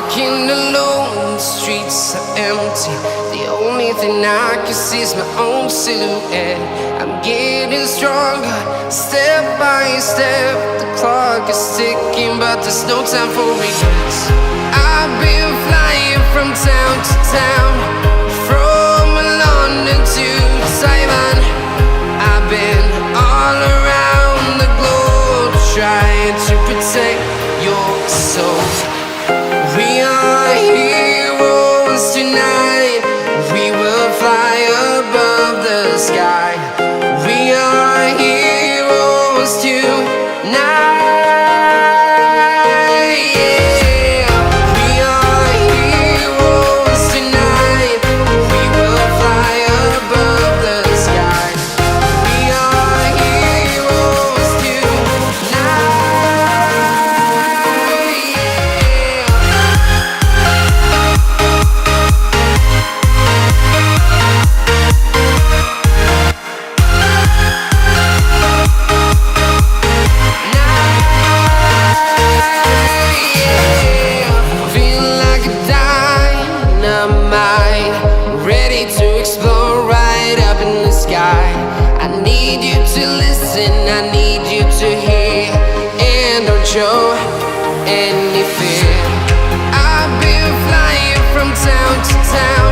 walking alone, the streets are empty. The only thing I can see is my own silhouette. I'm getting stronger, step by step. The clock is ticking, but there's no time for regrets. I've been flying from town to town, from London to Taiwan. I've been all around the globe, trying to protect your soul. We are heroes tonight. We will fly above the sky. We are heroes tonight. Yeah. We are heroes tonight. We will fly above the sky. We are heroes tonight. Ready to explore right up in the sky. I need you to listen, I need you to hear, and don't show any fear. I've been flying from town to town,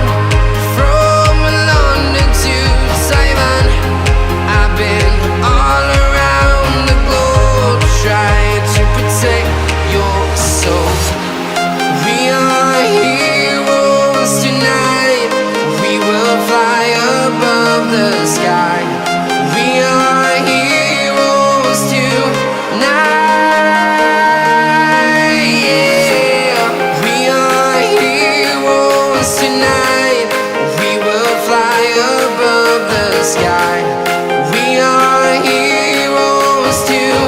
from London to Taiwan. I've been all around the globe, trying to protect your soul. We are heroes tonight. We will fly above the sky. We are heroes tonight. Yeah. We are heroes tonight. We will fly above the sky. We are heroes tonight.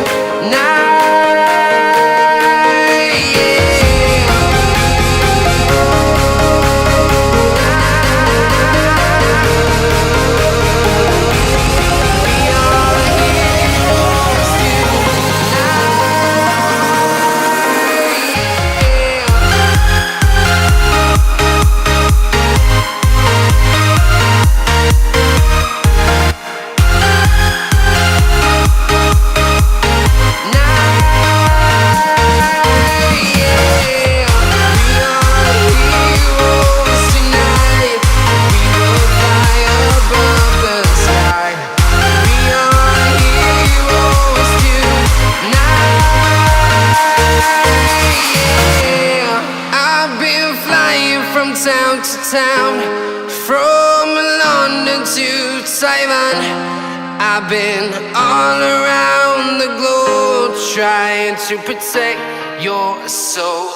Town to town, from London to Taiwan. I've been all around the globe, trying to protect your soul.